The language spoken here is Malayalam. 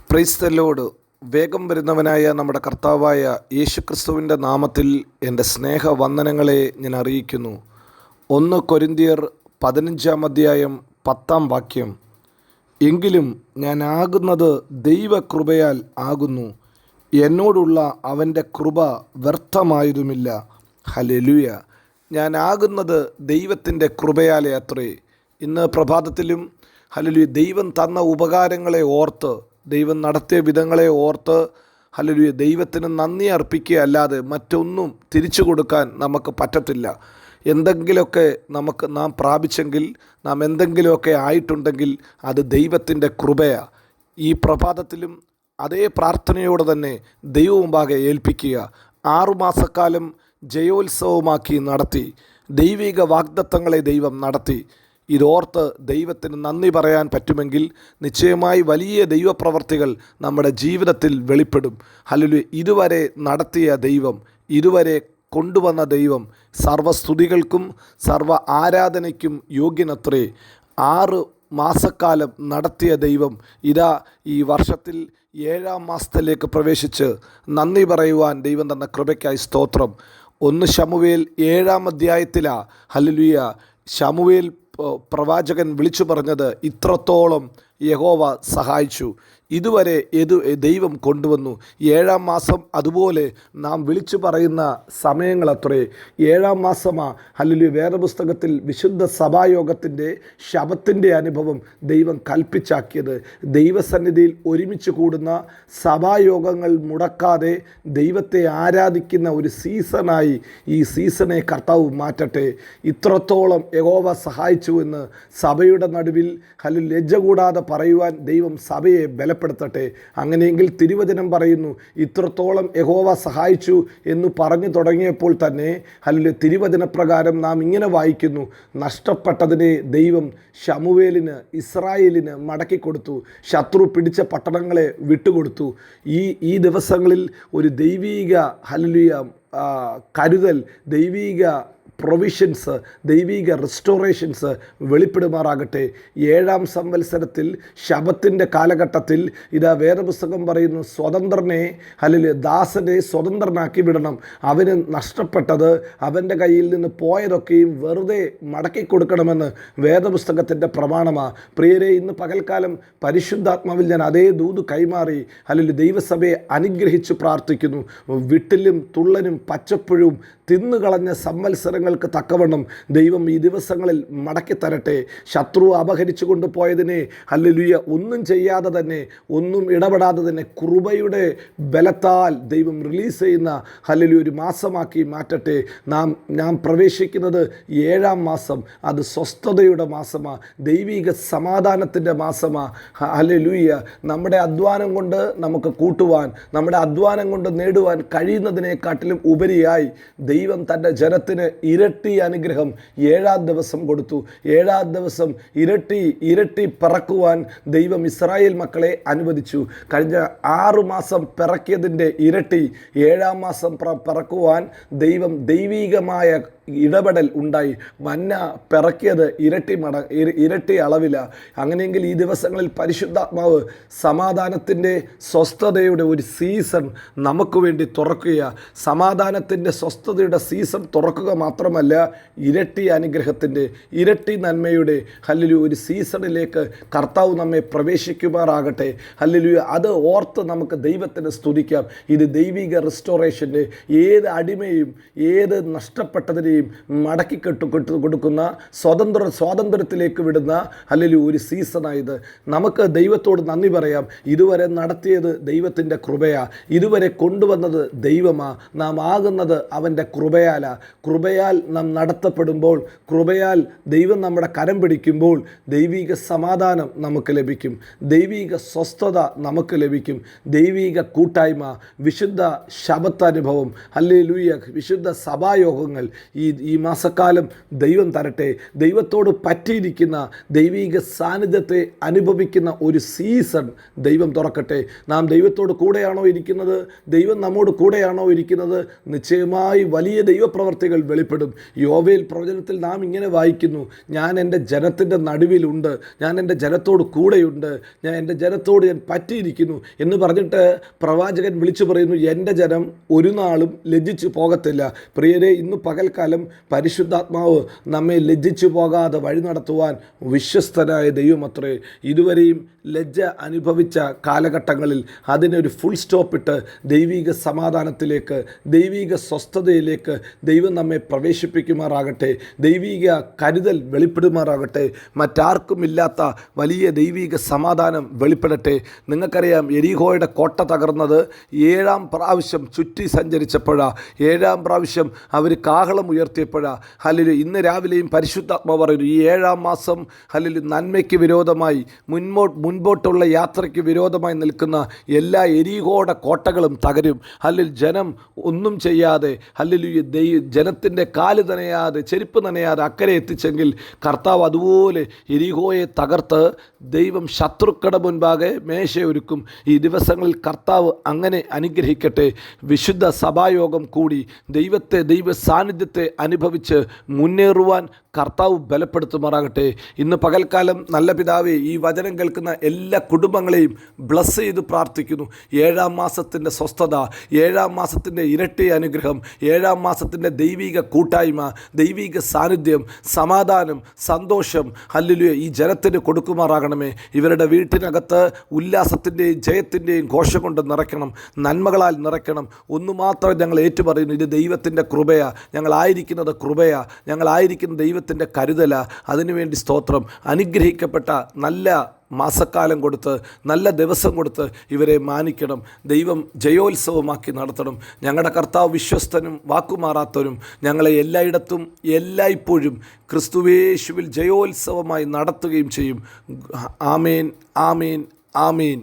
Praise the Lord. വേഗം വരുന്നവനായ നമ്മുടെ കർത്താവായ യേശുക്രിസ്തുവിൻ്റെ നാമത്തിൽ എൻ്റെ സ്നേഹവന്ദനങ്ങളെ ഞാൻ അറിയിക്കുന്നു. 1 കൊരിന്ത്യർ 15-ാം അധ്യായം 10-ാം വാക്യം. എങ്കിലും ഞാൻ ആകുന്നത് ദൈവകൃപയാൽ ആകുന്നു, എന്നോടുള്ള അവൻ്റെ കൃപ വ്യർത്ഥമായതുമില്ല. ഹല്ലേലൂയ. ഞാൻ ആകുന്നത് ദൈവത്തിൻ്റെ കൃപയാലേ അത്രേ. ഇന്ന് പ്രഭാതത്തിലും ഹല്ലേലൂയ ദൈവം തന്ന ഉപകാരങ്ങളെ ഓർത്ത്, ദൈവം നടത്തിയ വിധങ്ങളെ ഓർത്ത് ഹല്ലേലൂയ ദൈവത്തിന് നന്ദി അർപ്പിക്കുക അല്ലാതെ മറ്റൊന്നും തിരിച്ചു കൊടുക്കാൻ നമുക്ക് പറ്റത്തില്ല. എന്തെങ്കിലുമൊക്കെ നാം പ്രാപിച്ചെങ്കിൽ, നാം എന്തെങ്കിലുമൊക്കെ ആയിട്ടുണ്ടെങ്കിൽ അത് ദൈവത്തിൻ്റെ കൃപയാണ്. ഈ പ്രഭാതത്തിലും അതേ പ്രാർത്ഥനയോടെ തന്നെ ദൈവമുമ്പാകെ ഏൽപ്പിക്കുക. 6 മാസക്കാലം ജയോത്സവമാക്കി നടത്തി, ദൈവിക വാഗ്ദത്തങ്ങളെ ദൈവം നടത്തി. ഇതോർത്ത് ദൈവത്തിന് നന്ദി പറയാൻ പറ്റുമെങ്കിൽ നിശ്ചയമായി വലിയ ദൈവപ്രവർത്തികൾ നമ്മുടെ ജീവിതത്തിൽ വെളിപ്പെടും. ഹല്ലേലൂയ. ഇതുവരെ നടത്തിയ ദൈവം, ഇതുവരെ കൊണ്ടുവന്ന ദൈവം സർവ്വസ്തുതികൾക്കും സർവ്വ ആരാധനയ്ക്കും യോഗ്യനത്രേ. 6 മാസക്കാലം നടത്തിയ ദൈവം ഇതാ ഈ വർഷത്തിൽ 7-ാം മാസത്തിലേക്ക് പ്രവേശിച്ച് നന്ദി പറയുവാൻ ദൈവം തന്ന കൃപയ്ക്കായി സ്തോത്രം. 1 ശമൂവേൽ 7-ാം അധ്യായത്തിലാണ് ഹല്ലേലൂയ ശമൂവേൽ പ്രവാചകൻ വിളിച്ചു പറഞ്ഞത്, ഇത്രത്തോളം യഹോവ സഹായിച്ചു, ഇതുവരെ ദൈവം കൊണ്ടുവന്നു. 7-ാം മാസം അതുപോലെ നാം വിളിച്ചു പറയുന്ന സമയങ്ങളത്രേ. 7-ാം മാസമാണ് ഹല്ലേലൂയ വേദപുസ്തകത്തിൽ വിശുദ്ധ സഭായോഗത്തിൻ്റെ ശബത്തിൻ്റെ അനുഭവം ദൈവം കൽപ്പിച്ചാക്കിയത്. ദൈവസന്നിധിയിൽ ഒരുമിച്ച് കൂടുന്ന സഭായോഗങ്ങൾ മുടക്കാതെ ദൈവത്തെ ആരാധിക്കുന്ന ഒരു സീസണായി ഈ സീസണെ കർത്താവ് മാറ്റട്ടെ. ഇത്രത്തോളം യഹോവ സഹായിച്ചു എന്ന് സഭയുടെ നടുവിൽ ഹല്ലേലൂയ ലജ്ജ കൂടാതെ പറയുവാൻ ദൈവം സഭയെ ബലപ്പെടുത്തട്ടെ. അങ്ങനെയെങ്കിൽ തിരുവചനം പറയുന്നു, ഇത്രത്തോളം യഹോവ സഹായിച്ചു എന്ന് പറഞ്ഞു തുടങ്ങിയപ്പോൾ തന്നെ ഹല്ലേലൂയ തിരുവചനപ്രകാരം നാം ഇങ്ങനെ വായിക്കുന്നു, നഷ്ടപ്പെട്ടതിനെ ദൈവം ശമൂവേലിന്, ഇസ്രായേലിന് മടക്കി കൊടുത്തു, ശത്രു പിടിച്ച പട്ടണങ്ങളെ വിട്ടുകൊടുത്തു. ഈ ദിവസങ്ങളിൽ ഒരു ദൈവീക ഹല്ലേലൂയ കരുതൽ, ദൈവീക പ്രൊവിഷൻസ്, ദൈവിക റെസ്റ്റോറേഷൻസ് വെളിപ്പെടുമാറാകട്ടെ. 7-ാം സംവത്സരത്തിൽ ശബത്തിൻ്റെ കാലഘട്ടത്തിൽ ഇതാ വേദപുസ്തകം പറയുന്നു, സ്വതന്ത്രനെ ഹല്ലേലൂയ ദാസനെ സ്വതന്ത്രനാക്കി വിടണം. അവന് നഷ്ടപ്പെട്ടത്, അവൻ്റെ കയ്യിൽ നിന്ന് പോയതൊക്കെയും വെറുതെ മടക്കി കൊടുക്കണമെന്ന് വേദപുസ്തകത്തിൻ്റെ പ്രമാണമാണ്. പ്രിയരെ, ഇന്ന് പകൽക്കാലം പരിശുദ്ധാത്മാവിൽ ഞാൻ അതേ ദൂത് കൈമാറി ഹല്ലേലൂയ ദൈവസഭയെ അനുഗ്രഹിച്ച് പ്രാർത്ഥിക്കുന്നു. വിട്ടിലും തുള്ളനും പച്ചപ്പുഴും തിന്നുകളഞ്ഞ സംവത്സരങ്ങൾക്ക് തക്കവണ്ണം ദൈവം ഈ ദിവസങ്ങളിൽ മടക്കി തരട്ടെ. ശത്രു അപഹരിച്ചു കൊണ്ടുപോയതിനെ ഹല്ലേലൂയ ഒന്നും ചെയ്യാതെ തന്നെ, ഒന്നും ഇടപെടാതെ തന്നെ കൃപയുടെ ബലത്താൽ ദൈവം റിലീസ് ചെയ്യുന്ന ഹല്ലേലൂയ ഒരു മാസമാക്കി മാറ്റട്ടെ. നാം പ്രവേശിക്കുന്നത് 7-ാം മാസം, അത് സ്വസ്ഥതയുടെ മാസമാണ്, ദൈവിക സമാധാനത്തിൻ്റെ മാസമാണ്. ഹല്ലേലൂയ. നമ്മുടെ അധ്വാനം കൊണ്ട് നമുക്ക് കൂട്ടുവാൻ, നമ്മുടെ അധ്വാനം കൊണ്ട് നേടുവാൻ കഴിയുന്നതിനെക്കാട്ടിലും ഉപരിയായി ദൈവം തൻ്റെ ജനത്തിന് ഇരട്ടി അനുഗ്രഹം 7-ാം ദിവസം കൊടുത്തു. 7-ാം ദിവസം ഇരട്ടി പിറക്കുവാൻ ദൈവം ഇസ്രായേൽ മക്കളെ അനുവദിച്ചു. കഴിഞ്ഞ 6 മാസം പിറക്കിയതിൻ്റെ ഇരട്ടി 7-ാം മാസം പിറക്കുവാൻ ദൈവം ദൈവീകമായ ഇടപെടൽ ഉണ്ടായി. മന്ന പിറക്കിയത് ഇരട്ടി അളവില. അങ്ങനെയെങ്കിൽ ഈ ദിവസങ്ങളിൽ പരിശുദ്ധാത്മാവ് സമാധാനത്തിൻ്റെ, സ്വസ്ഥതയുടെ ഒരു സീസൺ നമുക്ക് വേണ്ടി തുറക്കുക. സമാധാനത്തിൻ്റെ, സ്വസ്ഥതയുടെ സീസൺ തുറക്കുക മാത്രമല്ല, ഇരട്ടി അനുഗ്രഹത്തിൻ്റെ, ഇരട്ടി നന്മയുടെ ഹല്ലേലൂയ ഒരു സീസണിലേക്ക് കർത്താവ് നമ്മെ പ്രവേശിക്കുമാറാകട്ടെ. ഹല്ലേലൂയ. അത് ഓർത്ത് നമുക്ക് ദൈവത്തിന് സ്തുതിക്കാം. ഇത് ദൈവിക റെസ്റ്റോറേഷൻ്റെ, ഏത് അടിമയും ഏത് നഷ്ടപ്പെട്ടതിനെയും മടക്കി കൊടുക്കുന്ന സ്വാതന്ത്ര്യത്തിലേക്ക് വിടുന്ന ഹല്ലേലൂയ ഒരു സീസണായത്. നമുക്ക് ദൈവത്തോട് നന്ദി പറയാം. ഇതുവരെ നടത്തിയത് ദൈവത്തിൻ്റെ കൃപയാണ്, ഇതുവരെ കൊണ്ടുവന്നത് ദൈവമാണ്. നാം ആകുന്നത് അവൻ്റെ കൃപയാലാണ്. കൃപയാൽ നാം നടത്തപ്പെടുമ്പോൾ, കൃപയാൽ ദൈവം നമ്മുടെ കരം പിടിക്കുമ്പോൾ ദൈവിക സമാധാനം നമുക്ക് ലഭിക്കും, ദൈവിക സ്വസ്ഥത നമുക്ക് ലഭിക്കും, ദൈവിക കൂട്ടായ്മ, വിശുദ്ധ ശബത്തനുഭവം, ഹല്ലേലൂയ വിശുദ്ധ സഭായോഗങ്ങൾ ഈ മാസക്കാലം ദൈവം തരട്ടെ. ദൈവത്തോട് പറ്റിയിരിക്കുന്ന, ദൈവിക സാന്നിധ്യത്തെ അനുഭവിക്കുന്ന ഒരു സീസൺ ദൈവം തുറക്കട്ടെ. നാം ദൈവത്തോട് കൂടെയാണോ ഇരിക്കുന്നത്, ദൈവം നമ്മോട് കൂടെയാണോ ഇരിക്കുന്നത്, നിശ്ചയമായി വലിയ വലിയ ദൈവപ്രവർത്തികൾ വെളിപ്പെടും. യോവേൽ പ്രവചനത്തിൽ നാം ഇങ്ങനെ വായിക്കുന്നു, ഞാൻ എൻ്റെ ജനത്തിൻ്റെ നടുവിലുണ്ട്, ഞാൻ എൻ്റെ ജനത്തോട് കൂടെയുണ്ട്, എൻ്റെ ജനത്തോട് ഞാൻ പറ്റിയിരിക്കുന്നു എന്ന് പറഞ്ഞിട്ട് പ്രവാചകൻ വിളിച്ചു പറയുന്നു, എൻ്റെ ജനം ഒരു നാളും ലജ്ജിച്ചു പോകത്തില്ല. പ്രിയരെ, ഇന്ന് പകൽക്കാലം പരിശുദ്ധാത്മാവ് നമ്മെ ലജ്ജിച്ചു പോകാതെ വഴി നടത്തുവാൻ വിശ്വസ്തനായ ദൈവമത്രേ. ഇതുവരെയും ലജ്ജ അനുഭവിച്ച കാലഘട്ടങ്ങളിൽ അതിനൊരു ഫുൾ സ്റ്റോപ്പിട്ട് ദൈവിക സമാധാനത്തിലേക്ക്, ദൈവിക സ്വസ്ഥതയിലേക്ക് ദൈവം നമ്മെ പ്രവേശിപ്പിക്കുമാറാകട്ടെ. ദൈവിക കരുതൽ വെളിപ്പെടുമാറാകട്ടെ. മറ്റാർക്കുമില്ലാത്ത വലിയ ദൈവിക സമാധാനം വെളിപ്പെടട്ടെ. നിങ്ങൾക്കറിയാം, എരിഹോയുടെ കോട്ട തകർന്നത് 7-ാം പ്രാവശ്യം ചുറ്റി സഞ്ചരിച്ചപ്പോഴാണ്, 7-ാം പ്രാവശ്യം അവർ കാഹളം ഉയർത്തിയപ്പോഴാണ്. ഹല്ലേലൂയ. ഇന്ന് രാവിലെയും പരിശുദ്ധാത്മാവ് പറയുന്നു, ഈ 7-ാം മാസം ഹല്ലേലൂയ നന്മയ്ക്ക് വിരോധമായി മുൻപോട്ടുള്ള യാത്രയ്ക്ക് വിരോധമായി നിൽക്കുന്ന എല്ലാ എരിഹോയുടെ കോട്ടകളും തകരും. ഹല്ലേലൂയ. ജനം ഒന്നും ചെയ്യാതെ, ഹല്ലേലൂയ, ജനത്തിൻ്റെ കാല് നനയാതെ, ചെരുപ്പ് നനയാതെ അക്കരെ എത്തിച്ചെങ്കിൽ കർത്താവ് അതുപോലെ എരിഹോയെ തകർത്ത് ദൈവം ശത്രുക്കളുടെ മുൻപാകെ മേശയൊരുക്കും. ഈ ദിവസങ്ങളിൽ കർത്താവ് അങ്ങനെ അനുഗ്രഹിക്കട്ടെ. വിശുദ്ധ സഭായോഗം കൂടി ദൈവ സാന്നിധ്യത്തെ അനുഭവിച്ച് മുന്നേറുവാൻ കർത്താവ് ബലപ്പെടുത്തുമാറാകട്ടെ. ഇന്ന് പകൽക്കാലം നല്ല പിതാവേ, ഈ വചനം കേൾക്കുന്ന എല്ലാ കുടുംബങ്ങളെയും ബ്ലസ് ചെയ്ത് പ്രാർത്ഥിക്കുന്നു. 7-ാം മാസത്തിൻ്റെ സ്വസ്ഥത, 7-ാം മാസത്തിൻ്റെ ഇരട്ടി അനുഗ്രഹം, 7-ാം മാസത്തിൻ്റെ ദൈവിക കൂട്ടായ്മ, ദൈവിക സാന്നിധ്യം, സമാധാനം, സന്തോഷം ഹല്ലേലൂയ ഈ ജനത്തിന് കൊടുക്കുമാറാകണമേ. ഇവരുടെ വീട്ടിനകത്ത് ഉല്ലാസത്തിൻ്റെയും ജയത്തിൻ്റെയും ഘോഷം കൊണ്ട് നിറയ്ക്കണം, നന്മകളാൽ നിറയ്ക്കണം. ഒന്നു മാത്രം ഞങ്ങൾ ഏറ്റുപറയുന്നു, ഇത് ദൈവത്തിൻ്റെ കൃപയാ, ഞങ്ങളായിരിക്കുന്നത് കൃപയാ, ഞങ്ങളായിരിക്കുന്ന ദൈവത്തിൻ്റെ കരുതല. അതിനുവേണ്ടി സ്തോത്രം. അനുഗ്രഹിക്കപ്പെട്ട നല്ല മാസക്കാലം കൊടുത്ത്, നല്ല ദിവസം കൊടുത്ത് ഇവരെ മാനിക്കണം. ദൈവം ജയോത്സവമാക്കി നടത്തണം. ഞങ്ങളുടെ കർത്താവ് വിശ്വസ്തനും വാക്കുമാറാത്തവനും ഞങ്ങളെ എല്ലായിടത്തും എല്ലായ്പ്പോഴും ക്രിസ്തുവേശുവിൽ ജയോത്സവമായി നടത്തുകയും ചെയ്യും. ആമേൻ, ആമേൻ, ആമേൻ.